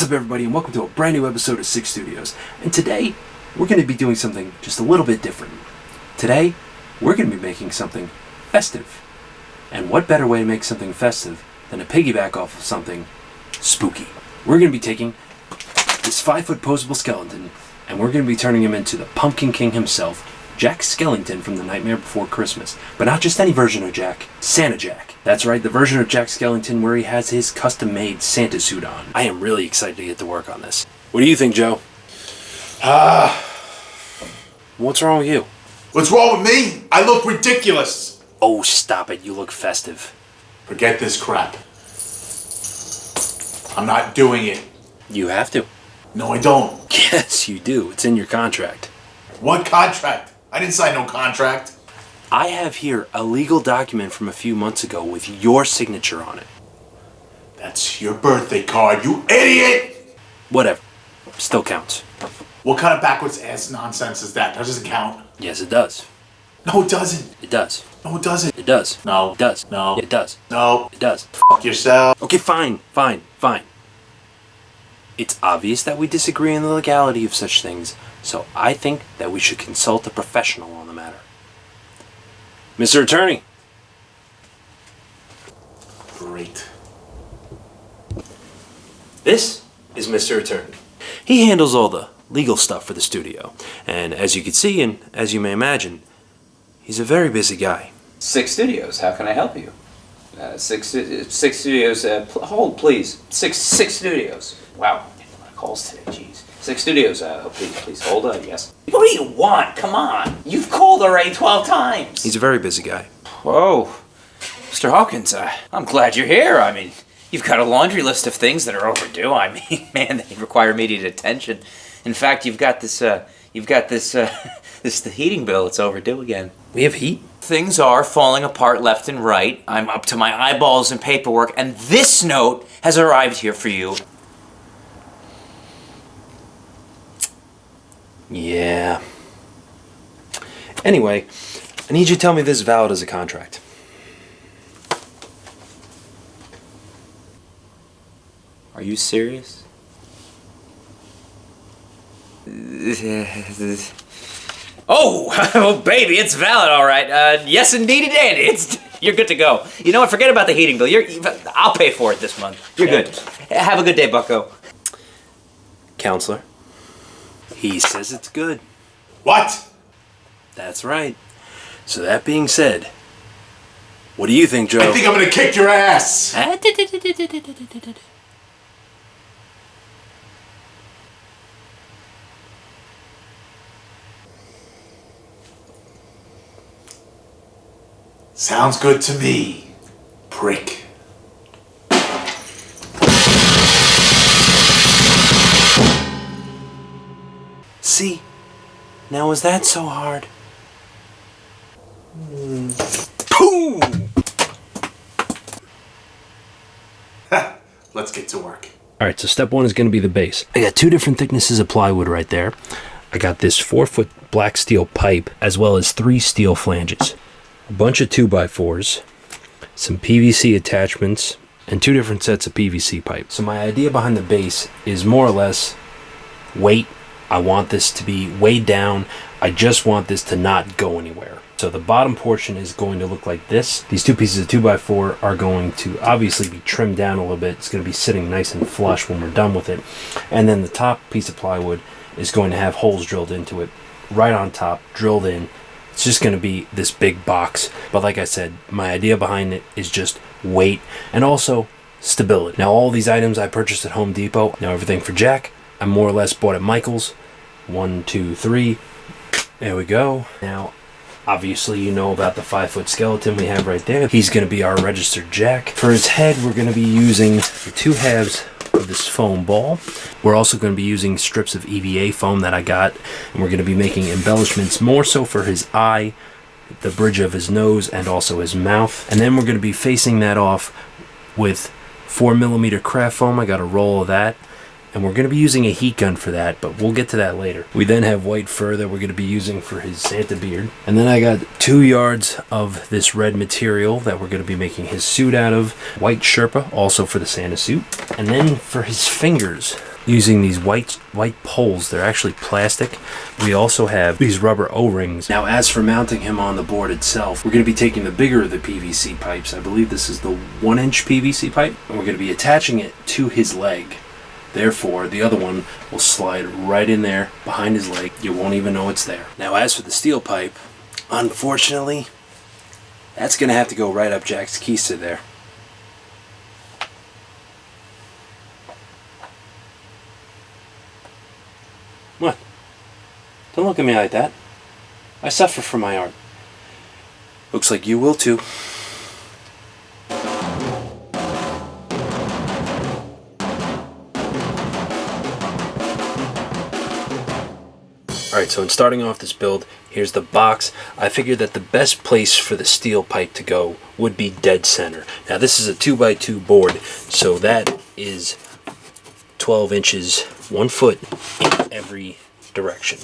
What's up, everybody, and welcome to a brand new episode of Six Studios. And today, we're going to be doing something just a little bit different. Today, we're going to be making something festive. And what better way to make something festive than to piggyback off of something spooky? We're going to be taking this 5-foot posable skeleton, and we're going to be turning him into the Pumpkin King himself, Jack Skellington from the Nightmare Before Christmas. But not just any version of Jack, Santa Jack. That's right, the version of Jack Skellington where he has his custom-made Santa suit on. I am really excited to get to work on this. What do you think, Joe? What's wrong with you? What's wrong with me? I look ridiculous. Oh, stop it. You look festive. Forget this crap. I'm not doing it. You have to. No, I don't. Yes, you do. It's in your contract. What contract? I didn't sign no contract. I have here a legal document from a few months ago with your signature on it. That's your birthday card, you idiot! Whatever. Still counts. What kind of backwards ass nonsense is that? That doesn't count. Yes, it does. No, it doesn't. It does. No, it doesn't. It does. No. It does. No. It does. No. It does. Fuck yourself. Okay, fine. It's obvious that we disagree on the legality of such things, so I think that we should consult a professional on the matter. Mr. Attorney. Great. This is Mr. Attorney. He handles all the legal stuff for the studio, and as you can see, and as you may imagine, he's a very busy guy. Six Studios, how can I help you? Six Studios, hold please. Six Studios. Wow, I'm getting a lot of calls today, jeez. Six Studios, please hold on, yes. What do you want? Come on. You've called already 12 times. He's a very busy guy. Whoa. Mr. Hawkins, I'm glad you're here. I mean, you've got a laundry list of things that are overdue. I mean, man, they require immediate attention. In fact, you've got this the heating bill. It's overdue again. We have heat? Things are falling apart left and right. I'm up to my eyeballs in paperwork, and this note has arrived here for you. Yeah. Anyway, I need you to tell me this is valid as a contract. Are you serious? Oh, baby, it's valid, all right. Yes, indeed, dandy. You're good to go. You know what? Forget about the heating bill. I'll pay for it this month. You're good. Have a good day, Bucko. Counselor. He says it's good. What? That's right. So that being said, what do you think, Joe? I think I'm gonna kick your ass. Sounds good to me, prick. See? Now is that so hard? Boom! Let's get to work. Alright, so step one is going to be the base. I got two different thicknesses of plywood right there. I got this 4-foot black steel pipe, as well as 3 steel flanges. A bunch of 2x4s, some PVC attachments, and 2 different sets of PVC pipe. So my idea behind the base is more or less weight. I want this to be weighed down. I just want this to not go anywhere. So the bottom portion is going to look like this. These 2 pieces of 2x4 are going to obviously be trimmed down a little bit. It's going to be sitting nice and flush when we're done with it. And then the top piece of plywood is going to have holes drilled into it right on top, drilled in. It's just going to be this big box. But like I said, my idea behind it is just weight and also stability. Now all these items I purchased at Home Depot. Now everything for Jack, I more or less bought at Michael's. 1, 2, 3. There we go. Now, obviously you know about the 5-foot skeleton we have right there. He's going to be our registered Jack. For his head, we're going to be using the 2 halves of this foam ball. We're also going to be using strips of EVA foam that I got, and we're going to be making embellishments more so for his eye, the bridge of his nose, and also his mouth. And then we're going to be facing that off with 4mm craft foam. I got a roll of that. And we're going to be using a heat gun for that, but we'll get to that later. We then have white fur that we're going to be using for his Santa beard. And then I got 2 yards of this red material that we're going to be making his suit out of. White Sherpa, also for the Santa suit. And then for his fingers, using these white poles. They're actually plastic. We also have these rubber O-rings. Now, as for mounting him on the board itself, we're going to be taking the bigger of the PVC pipes. I believe this is the 1-inch PVC pipe, and we're going to be attaching it to his leg. Therefore, the other one will slide right in there behind his leg. You won't even know it's there. Now, as for the steel pipe, unfortunately, that's going to have to go right up Jack's keister there. What? Don't look at me like that. I suffer from my art. Looks like you will too. Alright, so in starting off this build, here's the box. I figured that the best place for the steel pipe to go would be dead center. Now this is a 2x2 board, so that is 12 inches, 1 foot in every direction.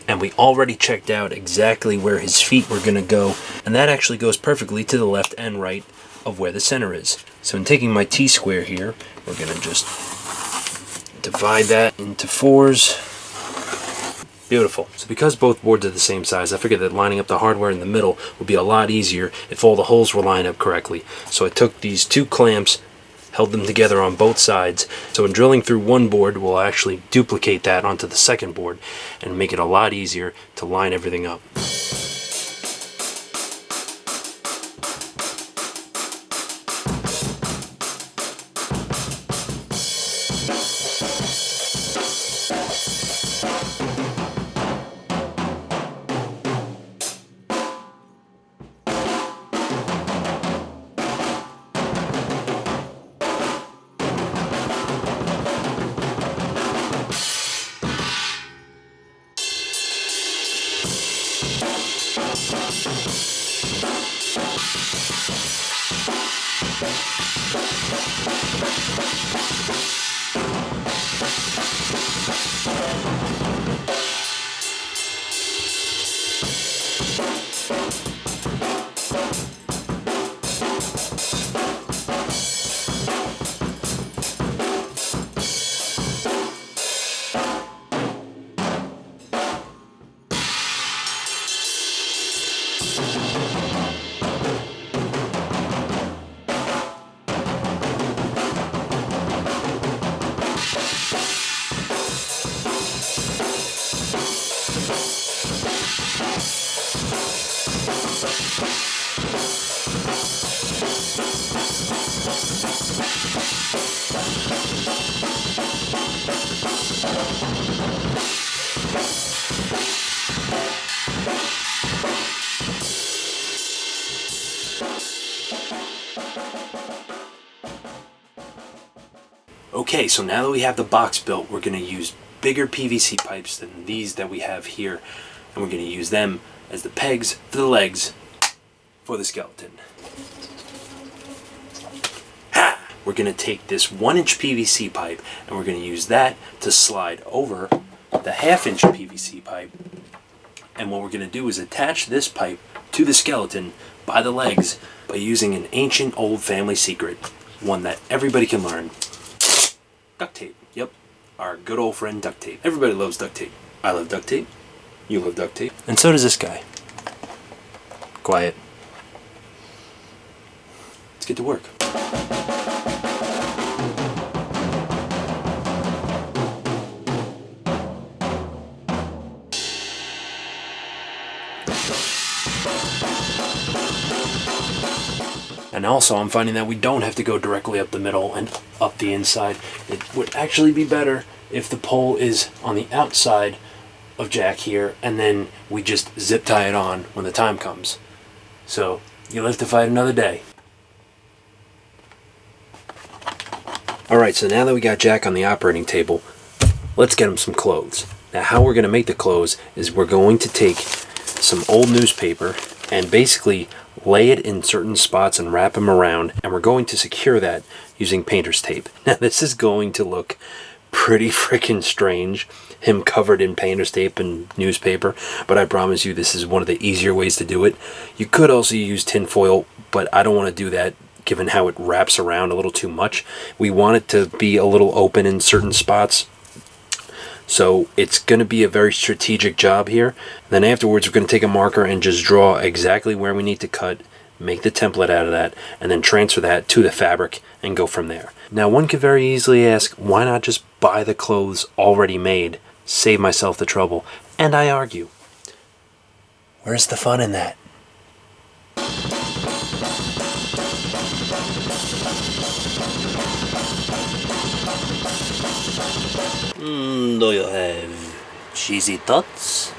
And we already checked out exactly where his feet were going to go, and that actually goes perfectly to the left and right of where the center is. So in taking my T-square here, we're going to just divide that into 4s. Beautiful. So because both boards are the same size, I figured that lining up the hardware in the middle would be a lot easier if all the holes were lined up correctly. So I took these 2 clamps, held them together on both sides. So in drilling through one board, we'll actually duplicate that onto the second board and make it a lot easier to line everything up. Okay, so now that we have the box built, we're going to use bigger PVC pipes than these that we have here, and we're going to use them as the pegs for the legs for the skeleton. Ha! We're going to take this 1-inch PVC pipe and we're going to use that to slide over the 1/2-inch PVC pipe, and what we're going to do is attach this pipe to the skeleton by the legs by using an ancient old family secret, one that everybody can learn. Duct tape. Yep, our good old friend duct tape. Everybody loves duct tape. I love duct tape. You love duct tape. And so does this guy. Quiet. Let's get to work. And also, I'm finding that we don't have to go directly up the middle and up the inside. It would actually be better if the pole is on the outside of Jack here, and then we just zip tie it on when the time comes. So, you live to fight another day. Alright, so now that we got Jack on the operating table, let's get him some clothes. Now, how we're going to make the clothes is we're going to take some old newspaper and basically lay it in certain spots and wrap them around, and we're going to secure that using painter's tape. Now this is going to look pretty freaking strange, him covered in painter's tape and newspaper, but I promise you this is one of the easier ways to do it. You could also use tin foil, but I don't want to do that given how it wraps around a little too much. We want it to be a little open in certain spots. So it's going to be a very strategic job here. Then afterwards, we're going to take a marker and just draw exactly where we need to cut, make the template out of that, and then transfer that to the fabric and go from there. Now, one could very easily ask, why not just buy the clothes already made, save myself the trouble? And I argue, where's the fun in that? Do you have cheesy tots?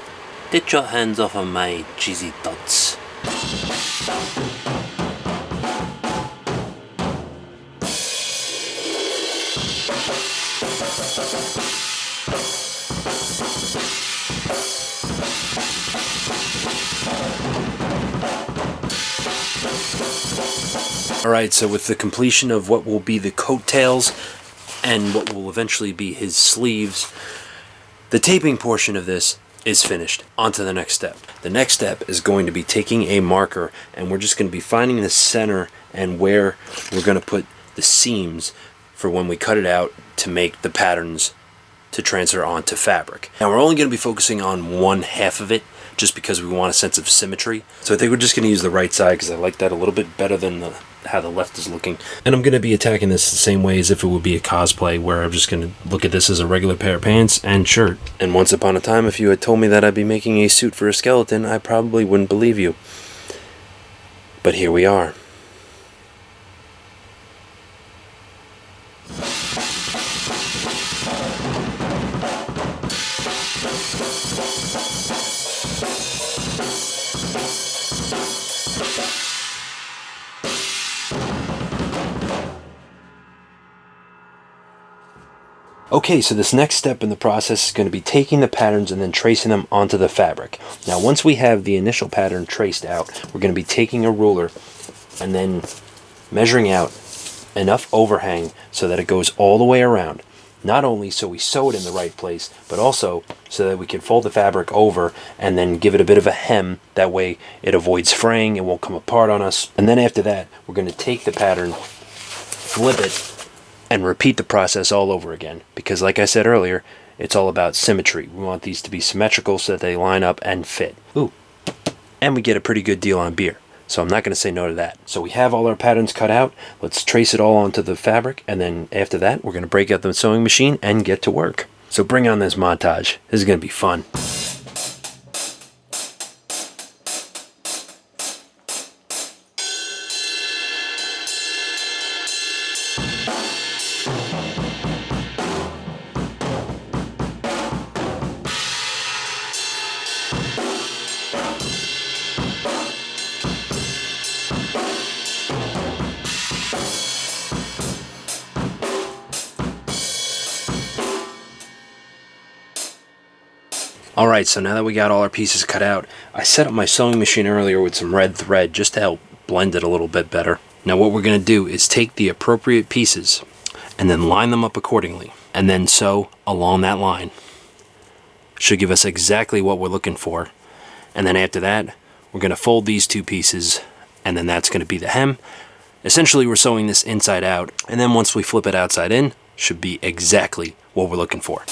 Get your hands off of my cheesy tots. Alright, so with the completion of what will be the coattails and what will eventually be his sleeves, the taping portion of this is finished. On to the next step. The next step is going to be taking a marker, and we're just going to be finding the center and where we're going to put the seams for when we cut it out to make the patterns to transfer onto fabric. Now, we're only going to be focusing on one half of it just because we want a sense of symmetry. So I think we're just going to use the right side because I like that a little bit better than how the left is looking. And I'm going to be attacking this the same way as if it would be a cosplay, where I'm just going to look at this as a regular pair of pants and shirt. And once upon a time, if you had told me that I'd be making a suit for a skeleton, I probably wouldn't believe you. But here we are. Okay, so this next step in the process is going to be taking the patterns and then tracing them onto the fabric. Now, once we have the initial pattern traced out, we're going to be taking a ruler and then measuring out enough overhang so that it goes all the way around. Not only so we sew it in the right place, but also so that we can fold the fabric over and then give it a bit of a hem. That way it avoids fraying, it won't come apart on us. And then after that, we're going to take the pattern, flip it, and repeat the process all over again. Because like I said earlier, it's all about symmetry. We want these to be symmetrical so that they line up and fit. Ooh, and we get a pretty good deal on beer. So I'm not going to say no to that. So we have all our patterns cut out. Let's trace it all onto the fabric. And then after that, we're going to break out the sewing machine and get to work. So bring on this montage. This is going to be fun. Alright, so now that we got all our pieces cut out, I set up my sewing machine earlier with some red thread just to help blend it a little bit better. Now what we're going to do is take the appropriate pieces and then line them up accordingly, and then sew along that line. Should give us exactly what we're looking for. And then after that, we're going to fold these two pieces, and then that's going to be the hem. Essentially, we're sewing this inside out, and then once we flip it outside in, should be exactly what we're looking for.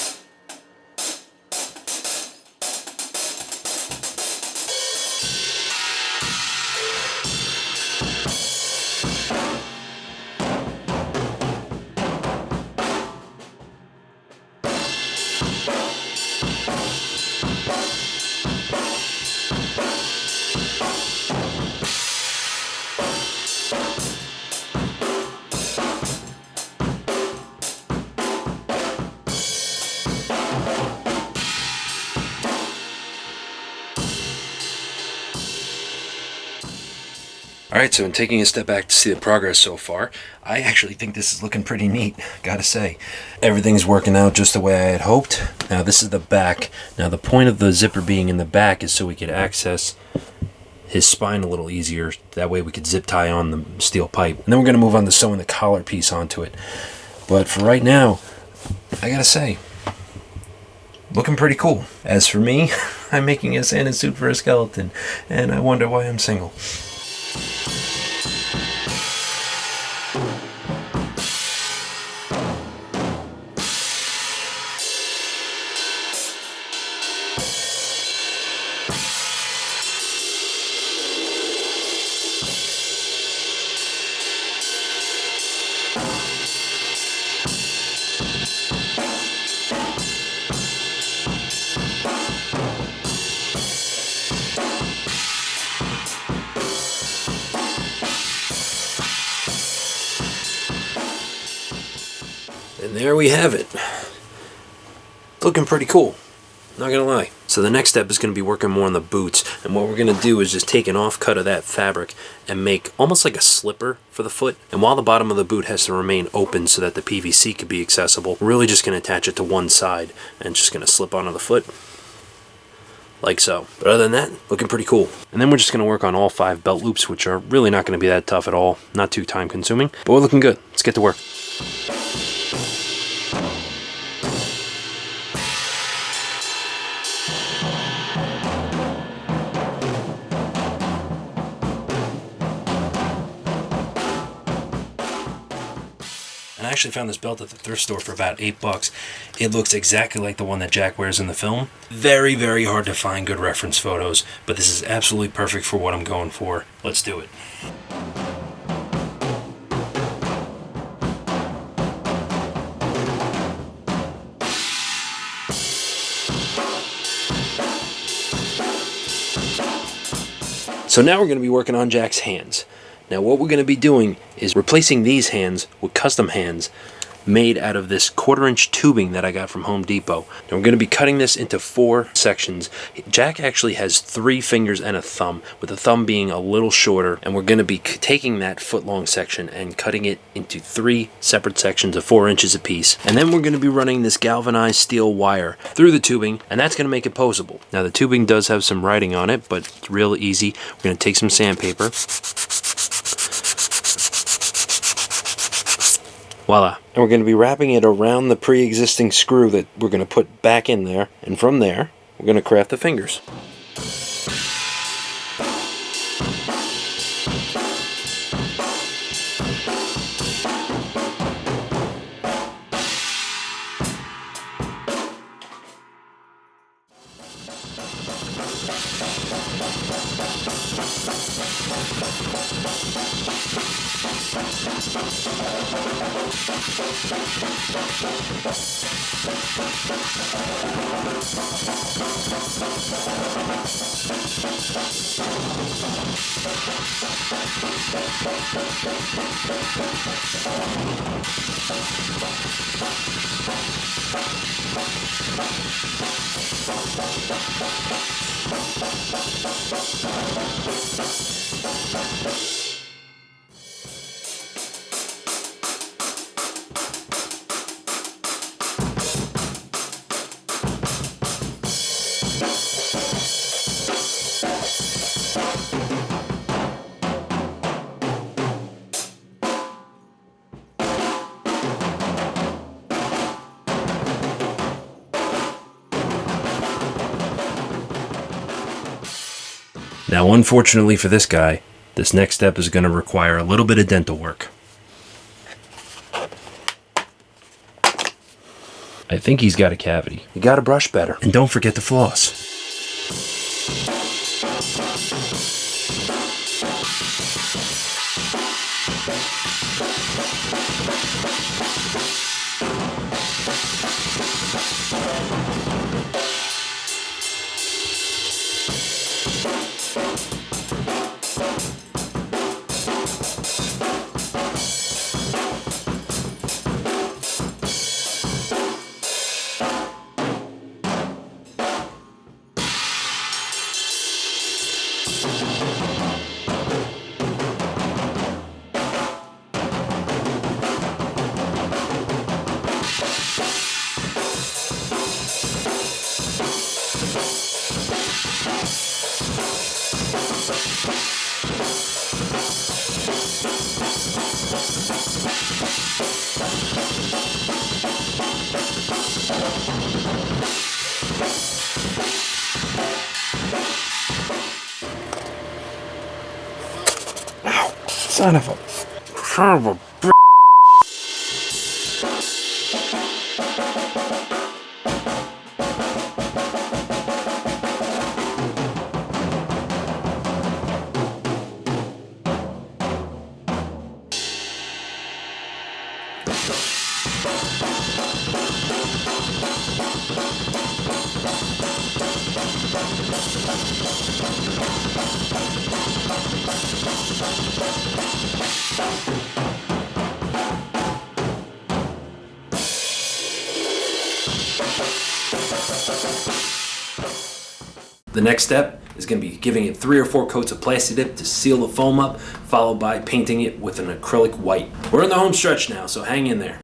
Alright, so in taking a step back to see the progress so far, I actually think this is looking pretty neat, gotta say. Everything's working out just the way I had hoped. Now this is the back. Now the point of the zipper being in the back is so we could access his spine a little easier. That way we could zip tie on the steel pipe. And then we're going to move on to sewing the collar piece onto it. But for right now, I gotta say, looking pretty cool. As for me, I'm making a Santa suit for a skeleton, and I wonder why I'm single. And there we have it. Looking pretty cool, not gonna lie. So the next step is gonna be working more on the boots, and what we're gonna do is just take an off cut of that fabric and make almost like a slipper for the foot. And while the bottom of the boot has to remain open so that the PVC could be accessible, we're really just gonna attach it to one side and just gonna slip onto the foot. Like so. But other than that, looking pretty cool. And then we're just gonna work on all 5 belt loops, which are really not gonna be that tough at all, not too time consuming, but we're looking good. Let's get to work. And I actually found this belt at the thrift store for about $8. It looks exactly like the one that Jack wears in the film. Very, very hard to find good reference photos, but this is absolutely perfect for what I'm going for. Let's do it. So now we're going to be working on Jack's hands. Now what we're going to be doing is replacing these hands with custom hands made out of this 1/4-inch tubing that I got from Home Depot. Now we're going to be cutting this into 4 sections. Jack actually has 3 fingers and a thumb, with the thumb being a little shorter, and we're going to be taking that foot-long section and cutting it into 3 separate sections of 4 inches apiece. And then we're going to be running this galvanized steel wire through the tubing, and that's going to make it posable. Now the tubing does have some writing on it, but it's real easy. We're going to take some sandpaper. Voila. And we're going to be wrapping it around the pre-existing screw that we're going to put back in there. And from there, we're going to craft the fingers. Now, unfortunately for this guy, this next step is going to require a little bit of dental work. I think he's got a cavity. You gotta brush better. And don't forget to floss. Ow! Son of a The next step is going to be giving it 3 or 4 coats of plasti dip to seal the foam up, followed by painting it with an acrylic white. We're in the home stretch now, so hang in there.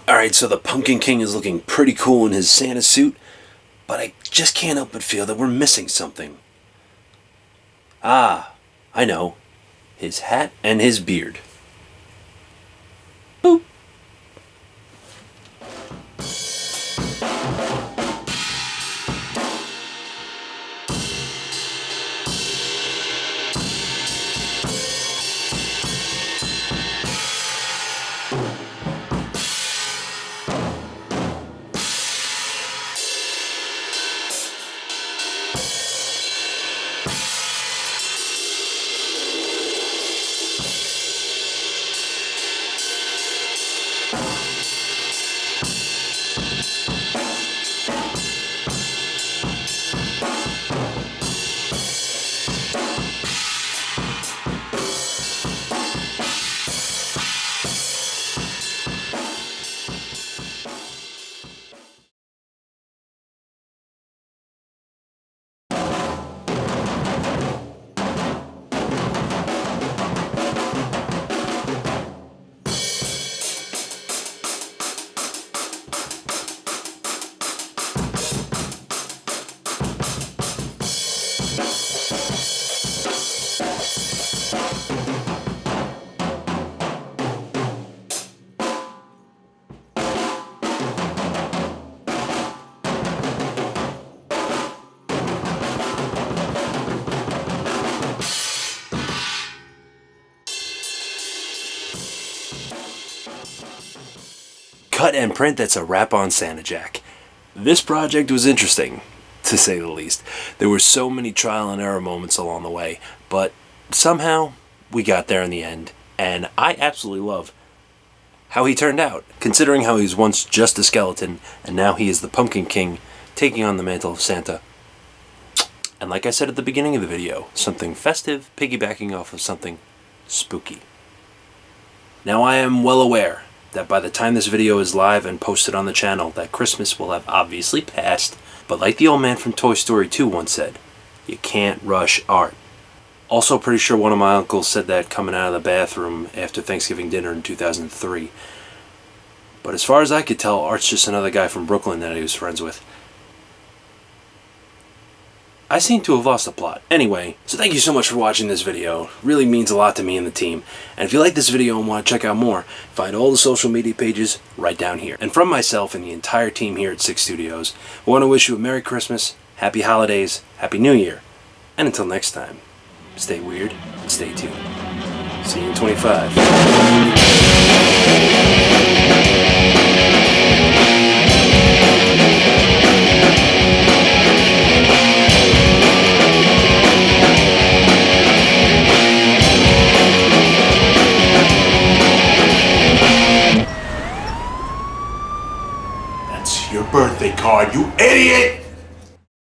Alright, so the Pumpkin King is looking pretty cool in his Santa suit, but I just can't help but feel that we're missing something. Ah, I know. His hat and his beard. Boop. Cut and print, that's a wrap on Santa Jack. This project was interesting, to say the least. There were so many trial and error moments along the way, but somehow we got there in the end, and I absolutely love how he turned out, considering how he was once just a skeleton, and now he is the Pumpkin King, taking on the mantle of Santa. And like I said at the beginning of the video, something festive piggybacking off of something spooky. Now I am well aware that by the time this video is live and posted on the channel, that Christmas will have obviously passed, but like the old man from Toy Story 2 once said, you can't rush art. Also pretty sure one of my uncles said that coming out of the bathroom after Thanksgiving dinner in 2003. But as far as I could tell, Art's just another guy from Brooklyn that he was friends with. I seem to have lost the plot. Anyway, so thank you so much for watching this video. It really means a lot to me and the team. And if you like this video and want to check out more, find all the social media pages right down here. And from myself and the entire team here at Six Studios, I want to wish you a Merry Christmas, Happy Holidays, Happy New Year. And until next time, stay weird and stay tuned. See you in 25. Your birthday card, you idiot!